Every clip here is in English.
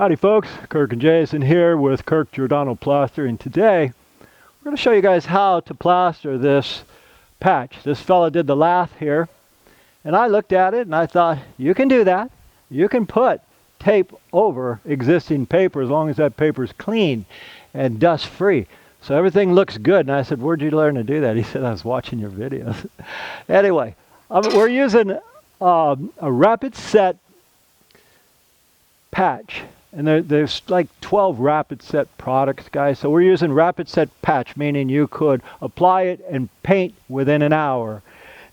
Howdy folks, Kirk and Jason here with Kirk Giordano Plastering. Today we're going to show you guys how to plaster this patch. This fella did the lath here, and I looked at it and I thought, you can do that. You can put tape over existing paper as long as that paper is clean and dust free. So everything looks good. And I said, where'd you learn to do that? He said, I was watching your videos. Anyway, we're using a rapid set patch. And there's like 12 rapid set products, guys. So we're using rapid set patch, meaning you could apply it and paint within an hour.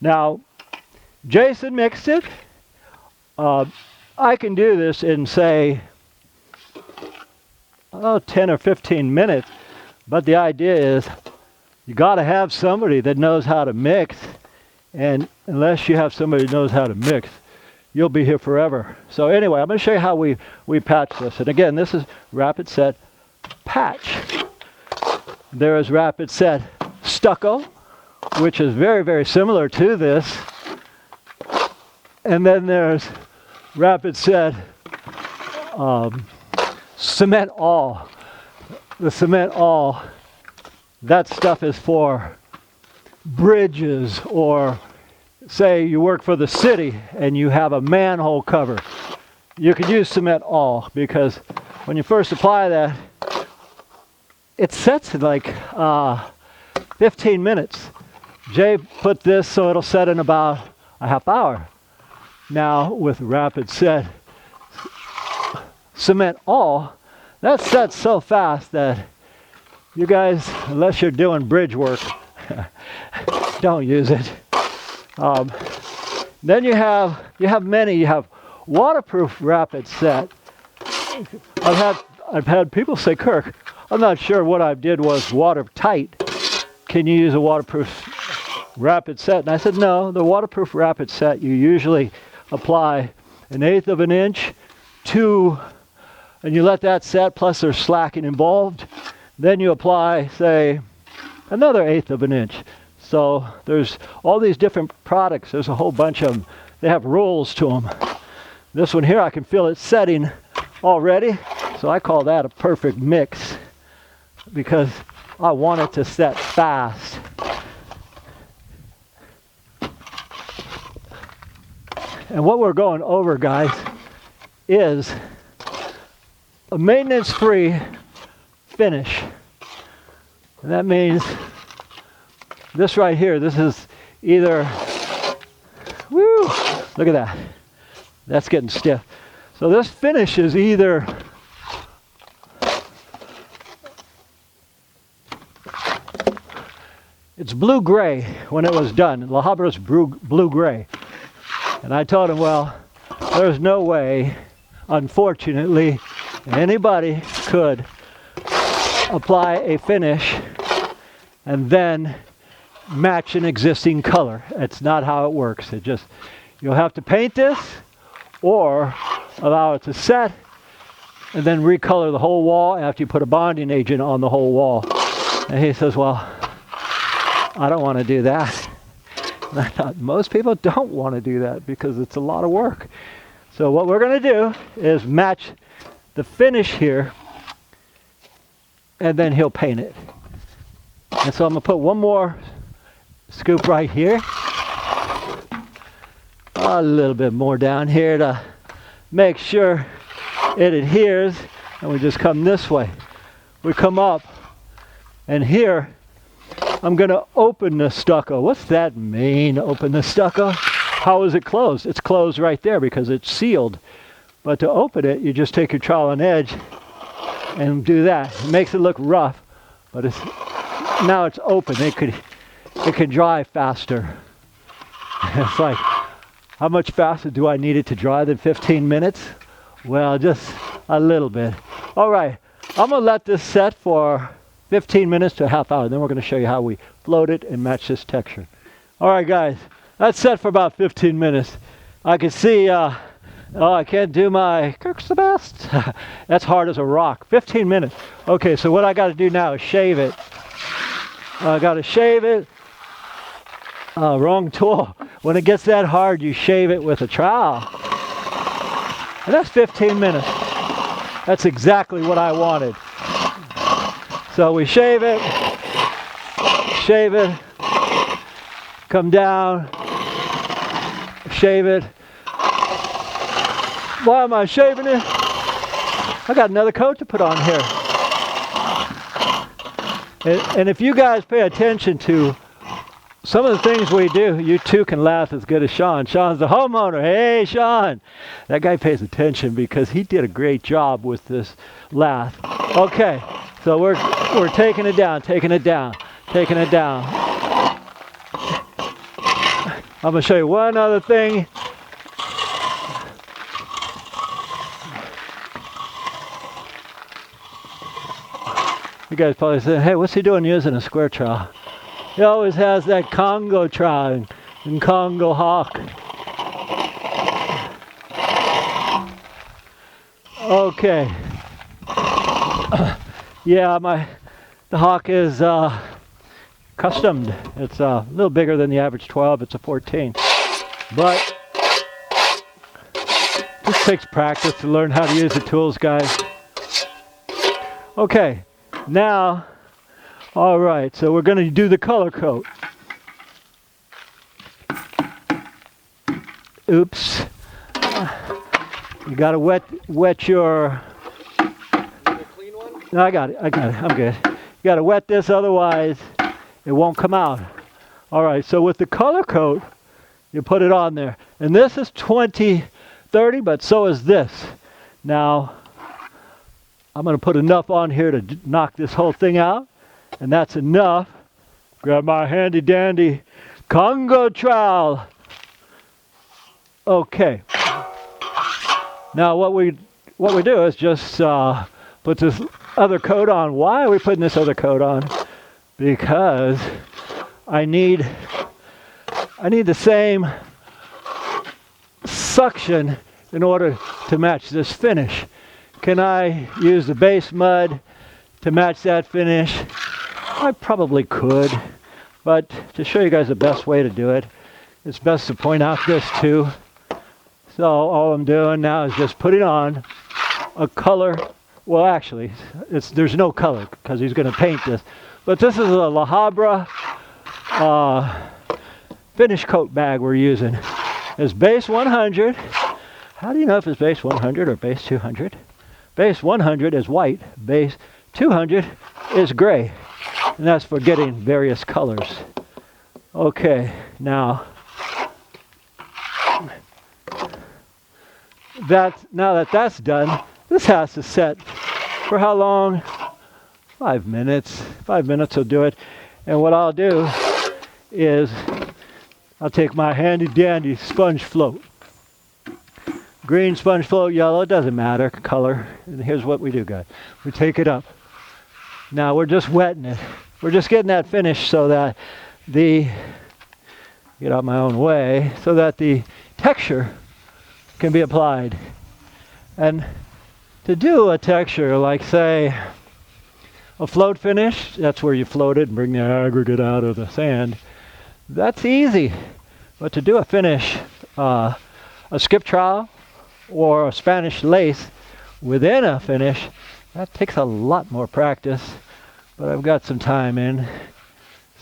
Now, Jason mixed it. I can do this in, say, 10 or 15 minutes. But the idea is you got to have somebody that knows how to mix. And unless you have somebody who knows how to mix, you'll be here forever. So anyway, I'm going to show you how we patch this. And again, this is rapid set patch. There is rapid set stucco, which is very, very similar to this. And then there's rapid set cement all. The cement all, that stuff is for bridges, or say you work for the city and you have a manhole cover. You could use cement all, because when you first apply that, it sets in like 15 minutes. Jay put this so it'll set in about a half hour. Now with rapid set cement all, that sets so fast that you guys, unless you're doing bridge work, don't use it. Then you have waterproof rapid set. I've had people say, Kirk, I'm not sure what I did was watertight. Can you use a waterproof rapid set? And I said, no, the waterproof rapid set, you usually apply 1/8 of an inch to, and you let that set, plus there's slacking involved. Then you apply, say, another 1/8 of an inch. So there's all these different products. There's a whole bunch of them. They have rules to them. This one here, I can feel it setting already. So I call that a perfect mix, because I want it to set fast. And what we're going over, guys, is a maintenance-free finish. And that means this right here, this is either, woo, look at that. That's getting stiff. So this finish is either it's blue-gray when it was done. La Habra's blue-gray. And I told him, well, there's no way, unfortunately, anybody could apply a finish and then match an existing color. It's not how it works. It just, you'll have to paint this or allow it to set and then recolor the whole wall after you put a bonding agent on the whole wall. And he says, well, I don't want to do that. And I thought, most people don't want to do that because it's a lot of work. So what we're going to do is match the finish here, and then he'll paint it. And so I'm going to put one more scoop right here. A little bit more down here to make sure it adheres. And we just come this way. We come up, and here I'm going to open the stucco. What's that mean, open the stucco? How is it closed? It's closed right there because it's sealed. But to open it, you just take your trowel and edge and do that. It makes it look rough, but now it's open. It can dry faster. It's like, how much faster do I need it to dry than 15 minutes? Well, just a little bit. All right, I'm gonna let this set for 15 minutes to a half hour. Then we're gonna show you how we float it and match this texture. All right, guys, that's set for about 15 minutes. I can see, oh, I can't do my Kirk's the best. That's hard as a rock. 15 minutes. Okay, so what I got to do now is shave it. I got to shave it. Wrong tool. When it gets that hard, you shave it with a trowel. And that's 15 minutes. That's exactly what I wanted. So we shave it, come down, shave it. Why am I shaving it? I got another coat to put on here. And if you guys pay attention to some of the things we do, you too can laugh as good as Sean. Sean's the homeowner. Hey, Sean. That guy pays attention because he did a great job with this lath. Okay, so we're taking it down. I'm going to show you one other thing. You guys probably say, hey, what's he doing using a square trowel? He always has that Congo trowel and Congo hawk. Okay. Yeah, the hawk is customed. It's a little bigger than the average 12. It's a 14. But this takes practice to learn how to use the tools, guys. Okay, now, all right, so we're going to do the color coat. Oops. You got to wet your... No, I got it. I'm good. You got to wet this, otherwise it won't come out. All right, so with the color coat, you put it on there. And this is 20/30, but so is this. Now, I'm going to put enough on here to knock this whole thing out. And that's enough. Grab my handy dandy Congo trowel. Okay. Now what we do is just put this other coat on. Why are we putting this other coat on? Because I need the same suction in order to match this finish. Can I use the base mud to match that finish? I probably could, but to show you guys the best way to do it, it's best to point out this too. So all I'm doing now is just putting on a color. Well, actually, there's no color because he's going to paint this. But this is a La Habra finish coat bag we're using. It's base 100. How do you know if it's base 100 or base 200? Base 100 is white. Base 200 is gray. And that's for getting various colors. Okay, now that that's done, this has to set for how long? 5 minutes. 5 minutes will do it. And what I'll do is I'll take my handy dandy sponge float. Green sponge float, yellow, it doesn't matter, color. And here's what we do, guys. We take it up. Now we're just wetting it. We're just getting that finish so that get out my own way, so that the texture can be applied. And to do a texture like, say, a float finish, that's where you float it and bring the aggregate out of the sand. That's easy. But to do a finish, a skip trowel or a Spanish lace within a finish, that takes a lot more practice. But I've got some time in.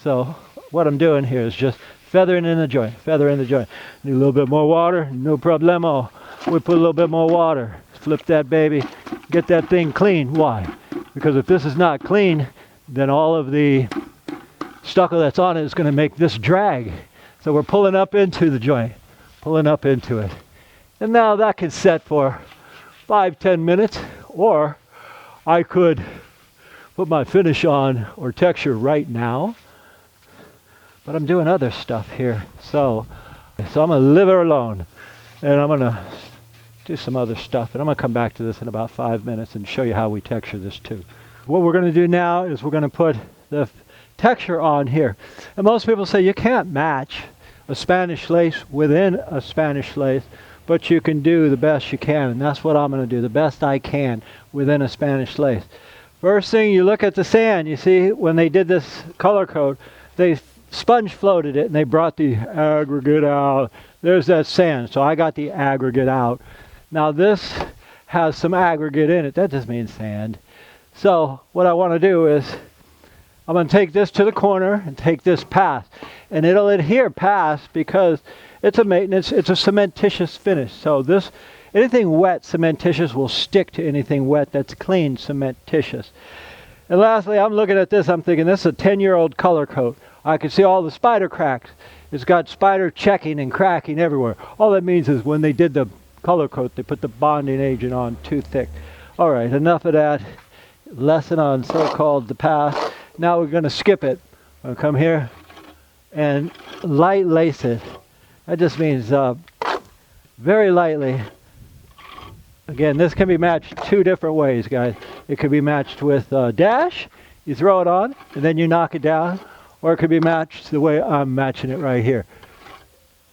So what I'm doing here is just feathering in the joint, Need a little bit more water, no problemo. We put a little bit more water, flip that baby, get that thing clean. Why? Because if this is not clean, then all of the stucco that's on it is going to make this drag. So we're pulling up into the joint, pulling up into it. And now that can set for 5-10 minutes, or I could put my finish on or texture right now, but I'm doing other stuff here. So I'm going to leave her alone, and I'm going to do some other stuff, and I'm going to come back to this in about 5 minutes and show you how we texture this too. What we're going to do now is we're going to put the texture on here. And most people say you can't match a Spanish lace within a Spanish lace, but you can do the best you can, and that's what I'm going to do, the best I can within a Spanish lace. First thing, you look at the sand. You see, when they did this color coat, they sponge floated it and they brought the aggregate out. There's that sand, so I got the aggregate out. Now this has some aggregate in it. That just means sand. So what I want to do is I'm going to take this to the corner and take this past. And it'll adhere past because it's a maintenance, it's a cementitious finish. So this, anything wet cementitious will stick to anything wet that's clean cementitious. And lastly, I'm looking at this, I'm thinking this is a 10-year-old color coat. I can see all the spider cracks. It's got spider checking and cracking everywhere. All that means is when they did the color coat, they put the bonding agent on too thick. All right, enough of that lesson on so-called the past. Now we're going to skip it. I'm going to come here and light lace it. That just means very lightly. Again, this can be matched two different ways, guys. It could be matched with dash. You throw it on, and then you knock it down. Or it could be matched the way I'm matching it right here.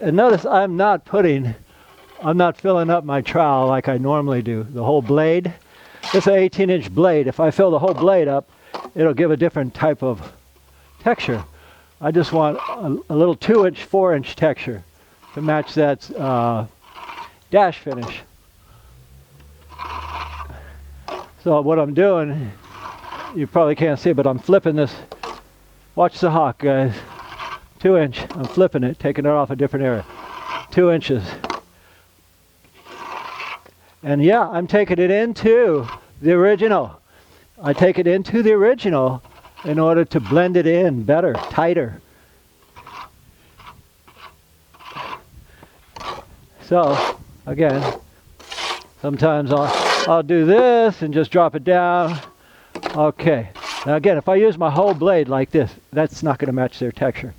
And notice I'm not filling up my trowel like I normally do. The whole blade. It's an 18-inch blade. If I fill the whole blade up, it'll give a different type of texture. I just want a little 2-inch, 4-inch texture to match that dash finish. So what I'm doing, you probably can't see it, but I'm flipping this. Watch the hawk, guys. 2-inch. I'm flipping it, taking it off a different area. 2 inches. And yeah, I'm taking it into the original. I take it into the original in order to blend it in better, tighter. So, again, sometimes I'll do this and just drop it down. Okay. Now again, if I use my whole blade like this, that's not going to match their texture.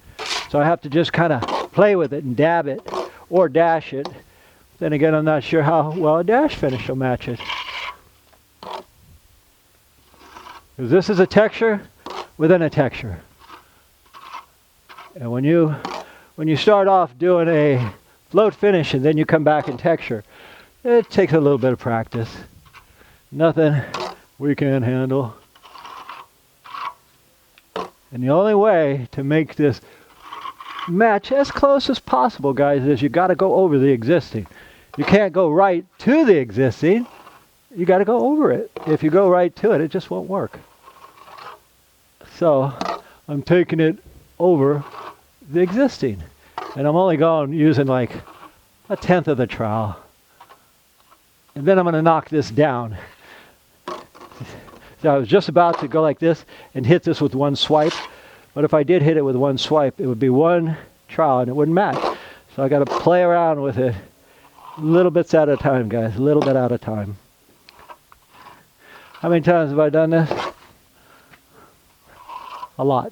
So I have to just kind of play with it and dab it or dash it. Then again, I'm not sure how well a dash finish will match it. Because this is a texture within a texture. And when you start off doing a float finish and then you come back in texture, it takes a little bit of practice. Nothing we can't handle. And the only way to make this match as close as possible, guys, is you got to go over the existing. You can't go right to the existing. You got to go over it. If you go right to it, it just won't work. So I'm taking it over the existing. And I'm only using like 1/10 of the trowel. And then I'm going to knock this down. So I was just about to go like this and hit this with one swipe. But if I did hit it with one swipe, it would be one trowel and it wouldn't match. So I got to play around with it little bits at a time, guys. A little bit at a time. How many times have I done this? A lot.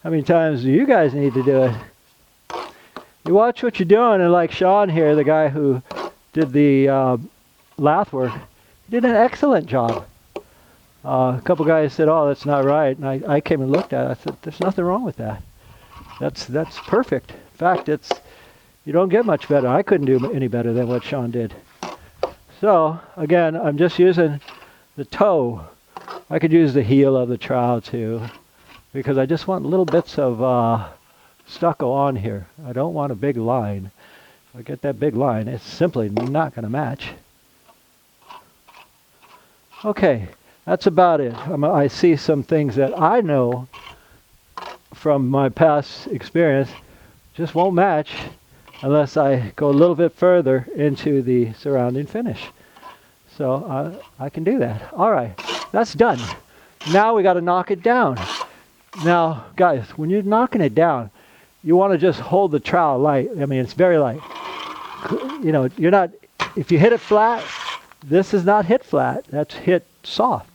How many times do you guys need to do it? You watch what you're doing, and like Sean here, the guy who did the lath work, he did an excellent job. A couple guys said, "Oh, that's not right," and I came and looked at it. I said, "There's nothing wrong with that. That's perfect. In fact, you don't get much better. I couldn't do any better than what Sean did." So again, I'm just using the toe. I could use the heel of the trowel too, because I just want little bits of stucco on here. I don't want a big line. If I get that big line, it's simply not going to match. Okay. That's about it. I see some things that I know from my past experience just won't match unless I go a little bit further into the surrounding finish. So I can do that. All right, that's done. Now we got to knock it down. Now, guys, when you're knocking it down, you want to just hold the trowel light. I mean, it's very light. You know, you're not, if you hit it flat, this is not hit flat. That's hit soft.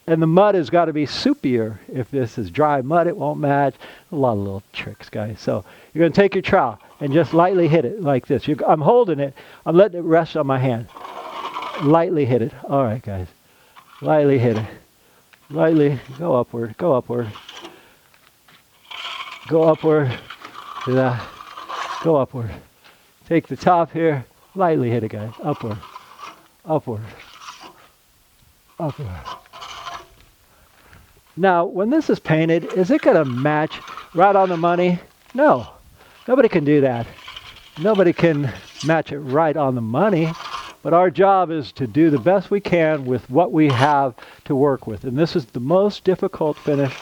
And the mud has got to be soupier. If this is dry mud, it won't match. A lot of little tricks, guys. So you're going to take your trowel and just lightly hit it like this. I'm holding it. I'm letting it rest on my hand. Lightly hit it. All right, guys. Lightly hit it. Lightly. Go upward. Go upward. Go upward. Do that. Go upward. Take the top here. Lightly hit it, guys. Upward. Upward. Upward. Now, when this is painted, is it going to match right on the money? No. Nobody can do that. Nobody can match it right on the money. But our job is to do the best we can with what we have to work with. And this is the most difficult finish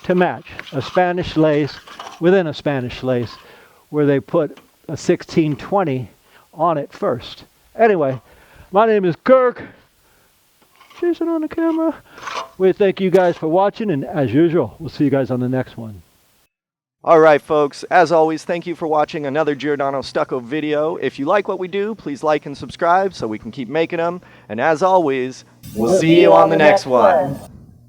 to match. A Spanish lace within a Spanish lace, where they put a 1620 on it first. Anyway, my name is Kirk. Jason on the camera. We thank you guys for watching, and as usual, we'll see you guys on the next one. All right, folks, as always, thank you for watching another Giordano Stucco video. If you like what we do, please like and subscribe so we can keep making them. And as always, we'll see you on the next one.